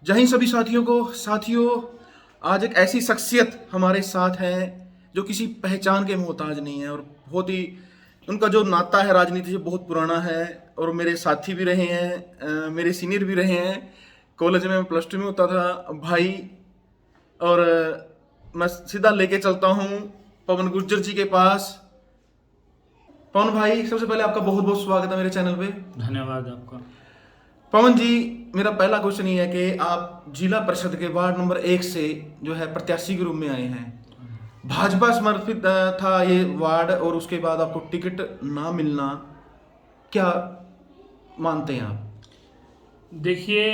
जय हिंद सभी साथियों आज एक ऐसी शख्सियत हमारे साथ है जो किसी पहचान के मोहताज नहीं है और बहुत ही उनका जो नाता है राजनीति से बहुत पुराना है और मेरे साथी भी रहे हैं, मेरे सीनियर भी रहे हैं। कॉलेज में प्लस टू में होता था भाई। और मैं सीधा लेके चलता हूँ पवन गुर्जर जी के पास। पवन भाई, सबसे पहले आपका बहुत बहुत स्वागत है मेरे चैनल पे। धन्यवाद आपका। पवन जी, मेरा पहला क्वेश्चन ये है कि आप जिला परिषद के वार्ड नंबर 1 से जो है प्रत्याशी के रूप में आए हैं। भाजपा समर्थित था ये वार्ड और उसके बाद आपको टिकट ना मिलना, क्या मानते हैं आप? देखिए,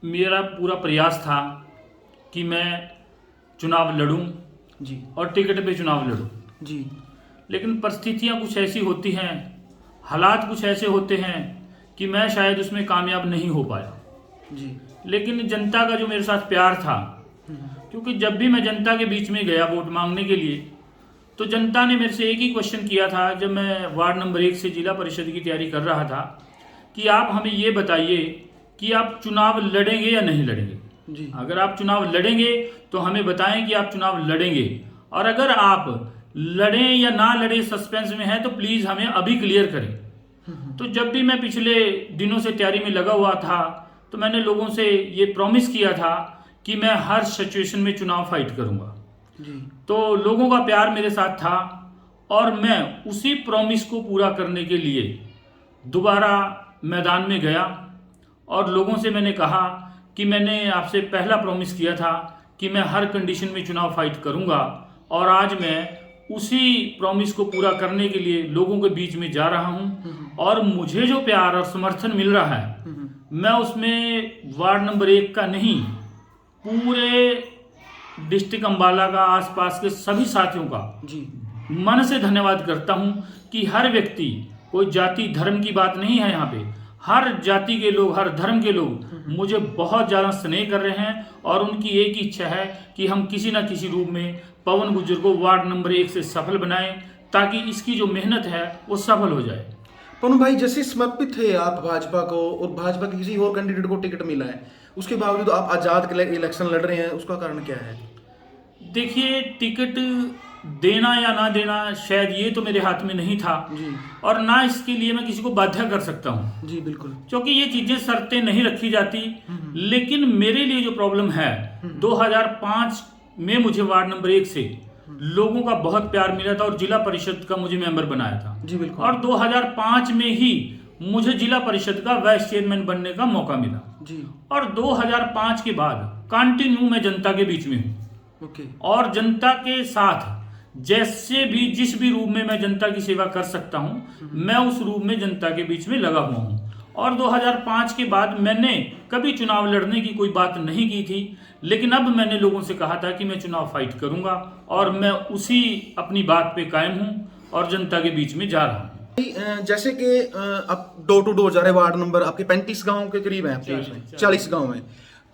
मेरा पूरा प्रयास था कि मैं चुनाव लड़ूं जी और टिकट पे चुनाव लड़ूं, जी लेकिन परिस्थितियां कुछ ऐसी होती हैं, हालात कुछ ऐसे होते हैं कि मैं शायद उसमें कामयाब नहीं हो पाया। जी लेकिन जनता का जो मेरे साथ प्यार था, क्योंकि जब भी मैं जनता के बीच में गया वोट मांगने के लिए, तो जनता ने मेरे से एक ही क्वेश्चन किया था जब मैं वार्ड नंबर 1 से जिला परिषद की तैयारी कर रहा था कि आप हमें ये बताइए कि आप चुनाव लड़ेंगे या नहीं लड़ेंगे। जी अगर आप चुनाव लड़ेंगे तो हमें बताएं कि आप चुनाव लड़ेंगे, और अगर आप लड़ें या ना लड़ें सस्पेंस में है तो प्लीज़ हमें अभी क्लियर करें। तो जब भी मैं पिछले दिनों से तैयारी में लगा हुआ था तो मैंने लोगों से ये प्रॉमिस किया था कि मैं हर सिचुएशन में चुनाव फाइट करूंगा। जी तो लोगों का प्यार मेरे साथ था और मैं उसी प्रॉमिस को पूरा करने के लिए दोबारा मैदान में गया और लोगों से मैंने कहा कि मैंने आपसे पहला प्रॉमिस किया था कि मैं हर कंडीशन में चुनाव फाइट करूंगा, और आज मैं उसी प्रॉमिस को पूरा करने के लिए लोगों के बीच में जा रहा हूं। और मुझे जो प्यार और समर्थन मिल रहा है, मैं उसमें वार्ड नंबर 1 का नहीं, पूरे डिस्ट्रिक्ट अम्बाला का, आसपास के सभी साथियों का जी मन से धन्यवाद करता हूं कि हर व्यक्ति, कोई जाति धर्म की बात नहीं है यहाँ पे, हर जाति के लोग, हर धर्म के लोग मुझे बहुत ज़्यादा स्नेह कर रहे हैं और उनकी एक ही इच्छा है कि हम किसी न किसी रूप में पवन गुर्जर को वार्ड नंबर 1 से सफल बनाएं, ताकि इसकी जो मेहनत है वो सफल हो जाए। पवन भाई, जैसे समर्पित थे आप भाजपा को और भाजपा के किसी और कैंडिडेट को टिकट मिला है, उसके बावजूद आप आज़ाद इलेक्शन लड़ रहे हैं, उसका कारण क्या है? देखिए, टिकट देना या ना देना शायद ये तो मेरे हाथ में नहीं था जी और ना इसके लिए मैं किसी को बाध्य कर सकता हूँ, जी बिल्कुल, क्योंकि ये चीजें शर्तें नहीं रखी जाती। लेकिन मेरे लिए जो प्रॉब्लम है, 2005 में मुझे वार्ड नंबर 1 से लोगों का बहुत प्यार मिला था और जिला परिषद का मुझे मेंबर बनाया था। जी बिल्कुल, और 2005 में ही मुझे जिला परिषद का वाइस चेयरमैन बनने का मौका मिला। जी और 2005 के बाद कंटिन्यू मैं जनता के बीच में हूँ ओके, और जनता के साथ जैसे भी, जिस भी रूप में मैं जनता की सेवा कर सकता हूं, मैं उस रूप में जनता के बीच में लगा हुआ हूं। और 2005 के बाद मैंने कभी चुनाव लड़ने की कोई बात नहीं की थी, लेकिन अब मैंने लोगों से कहा था कि मैं चुनाव फाइट करूंगा और मैं उसी अपनी बात पे कायम हूं और जनता के बीच में जा रहा हूं। जैसे कि आप डोर टू डोर जा रहे, वार्ड नंबर आपके 35 गांव के करीब है, आपके 40 गांव में,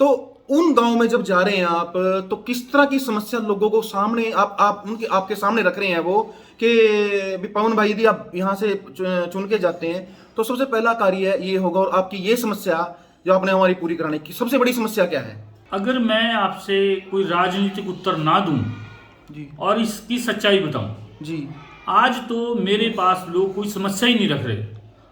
तो उन गांव में जब जा रहे हैं आप, तो किस तरह की समस्या लोगों को सामने आप उनके आपके सामने रख रहे हैं वो कि पवन भाई यदि आप यहाँ से चुन के जाते हैं तो सबसे पहला कार्य ये होगा, और आपकी ये समस्या जो आपने हमारी पूरी कराने की सबसे बड़ी समस्या क्या है? अगर मैं आपसे कोई राजनीतिक उत्तर ना दूं जी और इसकी सच्चाई बताऊं, जी आज तो मेरे पास लोग कोई समस्या ही नहीं रख रहे।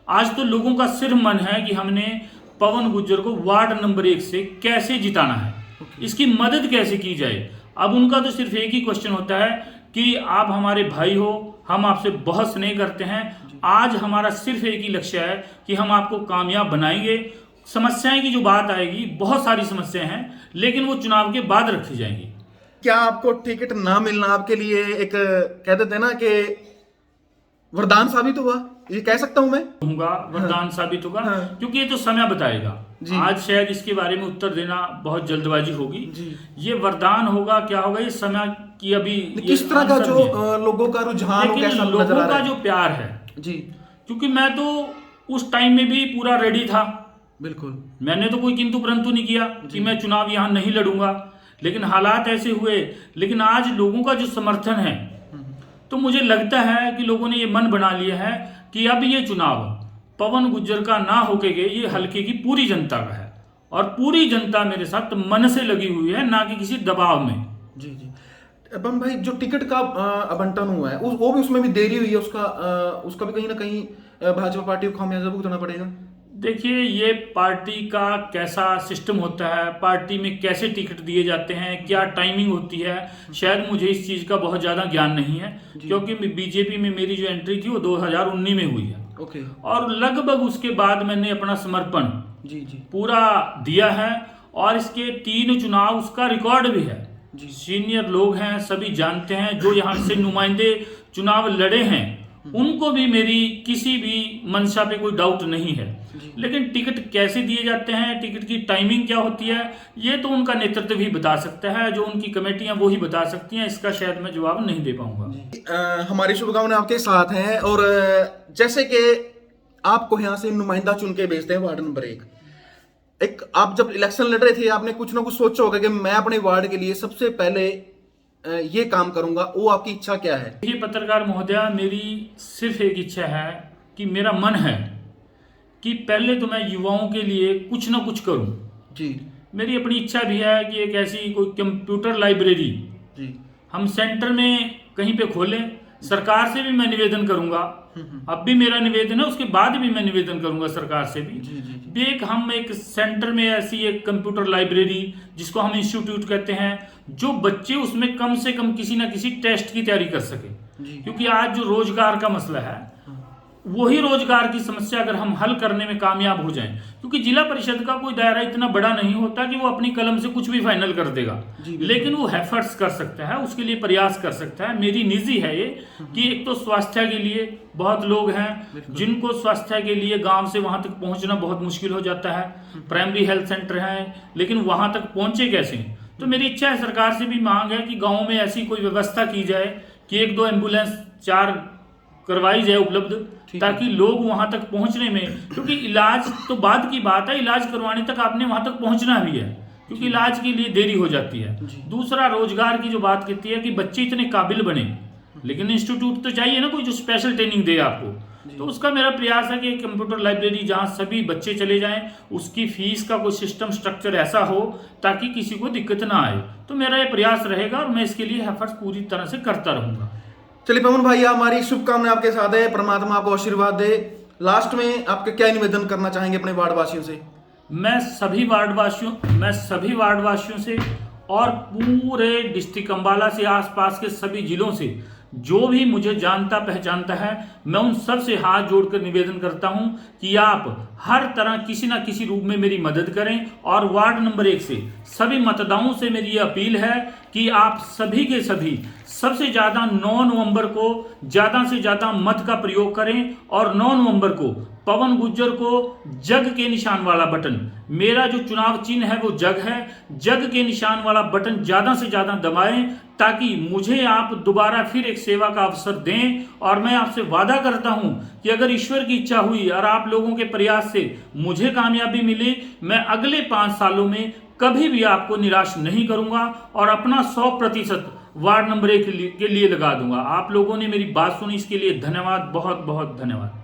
आज तो लोगों का सिर्फ मन है कि हमने पवन गुर्जर को वार्ड नंबर 1 से कैसे जिताना है, इसकी मदद कैसे की जाए। अब उनका तो सिर्फ एक ही क्वेश्चन होता है कि आप हमारे भाई हो, हम आपसे बहुत स्नेह करते हैं। आज हमारा सिर्फ एक ही लक्ष्य है कि हम आपको कामयाब बनाएंगे। समस्याएं की जो बात आएगी, बहुत सारी समस्याएं हैं, लेकिन वो चुनाव के बाद रखी जाएंगी। क्या आपको टिकट ना मिलना आपके लिए एक, कह देते हैं ना कि वरदान साबित हुआ, ये कह सकता हूं मैं? होगा, वरदान साबित होगा। हाँ। क्योंकि ये तो समय बताएगा। जी। आज शायद इसके बारे में उत्तर देना बहुत जल्दबाजी होगी। जी। ये वरदान होगा, क्या होगा, ये समय की अभी किस तरह का जो लोगों का रुझान हो, लेकिन कैसा लोगों नजर आ रहा का है? जो प्यार है, जी क्योंकि मैं तो उस टाइम में भी पूरा रेडी था। बिल्कुल, मैंने तो कोई किंतु परंतु नहीं किया कि मैं चुनाव यहाँ नहीं लड़ूंगा, लेकिन हालात ऐसे हुए। लेकिन आज लोगों का जो समर्थन है, तो मुझे लगता है कि लोगों ने ये मन बना लिया है कि अब ये चुनाव पवन गुर्जर का ना होके ये हल्के की पूरी जनता का है। और पूरी जनता मेरे साथ मन से लगी हुई है, ना कि किसी दबाव में। जी जी। बम भाई, जो टिकट का आवंटन हुआ है वो भी उसमें भी देरी हुई है, उसका भी कहीं ना कहीं भाजपा पार्टी को खामियाजा भुगतना पड़ेगा। देखिए, ये पार्टी का कैसा सिस्टम होता है, पार्टी में कैसे टिकट दिए जाते हैं, क्या टाइमिंग होती है, शायद मुझे इस चीज़ का बहुत ज़्यादा ज्ञान नहीं है, क्योंकि बीजेपी में मेरी जो एंट्री थी वो 2019 में हुई है। ओके। और लगभग उसके बाद मैंने अपना समर्पण जी जी पूरा दिया है, और इसके 3 चुनाव उसका रिकॉर्ड भी है। जी। सीनियर लोग हैं, सभी जानते हैं, जो यहाँ से नुमाइंदे चुनाव लड़े हैं उनको भी मेरी किसी भी मंशा पे कोई डाउट नहीं है। लेकिन टिकट कैसे दिए जाते हैं, टिकट की टाइमिंग क्या होती है, ये तो उनका नेतृत्व भी बता सकता है, जो उनकी कमेटियां वो ही बता सकती हैं। इसका शायद मैं जवाब नहीं दे पाऊंगा। हमारी शुभकामनाएं आपके साथ हैं। और जैसे कि आपको यहाँ से नुमाइंदा चुन के भेजते हैं वार्ड नंबर 1, आप जब इलेक्शन लड़ रहे थे आपने कुछ ना कुछ सोचा होगा कि मैं अपने वार्ड के लिए सबसे पहले ये काम करूंगा। वो आपकी इच्छा क्या है? ये पत्रकार महोदया, मेरी सिर्फ एक इच्छा है कि मेरा मन है कि पहले तो मैं युवाओं के लिए कुछ ना कुछ करूं। जी। मेरी अपनी इच्छा भी है कि एक ऐसी कोई कंप्यूटर लाइब्रेरी जी। हम सेंटर में कहीं पे खोलें। सरकार से भी मैं निवेदन करूंगा, अब भी मेरा निवेदन है, उसके बाद भी मैं निवेदन करूंगा सरकार से भी। जी जी हम एक सेंटर में ऐसी एक कंप्यूटर लाइब्रेरी, जिसको हम इंस्टीट्यूट कहते हैं, जो बच्चे उसमें कम से कम किसी ना किसी टेस्ट की तैयारी कर सके। क्योंकि आज जो रोजगार का मसला है, वही रोजगार की समस्या अगर हम हल करने में कामयाब हो जाएं, क्योंकि जिला परिषद का कोई दायरा इतना बड़ा नहीं होता कि वो अपनी कलम से कुछ भी फाइनल कर देगा, लेकिन वो एफर्ट्स कर सकता है, उसके लिए प्रयास कर सकता है। मेरी निजी है ये कि एक तो स्वास्थ्य के लिए बहुत लोग हैं जिनको स्वास्थ्य के लिए गांव से वहां तक पहुंचना बहुत मुश्किल हो जाता है। प्राइमरी हेल्थ सेंटर है, लेकिन वहां तक पहुंचे कैसे? तो मेरी इच्छा है, सरकार से भी मांग है कि गाँव में ऐसी कोई व्यवस्था की जाए कि 1-2 एम्बुलेंस 4 करवाई जाए उपलब्ध, ताकि लोग वहां तक पहुंचने में, क्योंकि इलाज तो बाद की बात है, इलाज करवाने तक आपने वहां तक पहुंचना भी है, क्योंकि इलाज के लिए देरी हो जाती है। दूसरा, रोजगार की जो बात कहती है कि बच्चे इतने काबिल बने, लेकिन इंस्टीट्यूट तो चाहिए ना कोई जो स्पेशल ट्रेनिंग दे आपको। तो उसका मेरा प्रयास है कि कंप्यूटर लाइब्रेरी जहां सभी बच्चे चले जाएं, उसकी फीस का कोई सिस्टम स्ट्रक्चर ऐसा हो ताकि किसी को दिक्कत ना आए। तो मेरा ये प्रयास रहेगा और मैं इसके लिए एफर्ट्स पूरी तरह से करता रहूंगा। चलिए पवन भाई, हमारी शुभकामनाएं आपके साथ है, परमात्मा आपको आशीर्वाद दे। लास्ट में आपके क्या निवेदन करना चाहेंगे अपने वार्ड वासियों से? मैं सभी वार्ड वासियों से और पूरे डिस्ट्रिक्ट अंबाला से आसपास के सभी जिलों से जो भी मुझे जानता पहचानता है, मैं उन सब से हाथ जोड़कर निवेदन करता हूं कि आप हर तरह किसी ना किसी रूप में मेरी मदद करें। और वार्ड नंबर 1 से सभी मतदाताओं से मेरी ये अपील है कि आप सभी के सभी सबसे ज़्यादा 9 नवंबर को ज़्यादा से ज़्यादा मत का प्रयोग करें, और 9 नवंबर को पवन गुज्जर को जग के निशान वाला बटन, मेरा जो चुनाव चिन्ह है वो जग है, जग के निशान वाला बटन ज़्यादा से ज़्यादा दबाएं, ताकि मुझे आप दोबारा फिर एक सेवा का अवसर दें। और मैं आपसे वादा करता हूं कि अगर ईश्वर की इच्छा हुई और आप लोगों के प्रयास से मुझे कामयाबी मिली, मैं अगले 5 सालों में कभी भी आपको निराश नहीं करूंगा और अपना 100% वार्ड नंबर 1 के लिए लगा दूंगा। आप लोगों ने मेरी बात सुनी, इसके लिए धन्यवाद, बहुत बहुत धन्यवाद।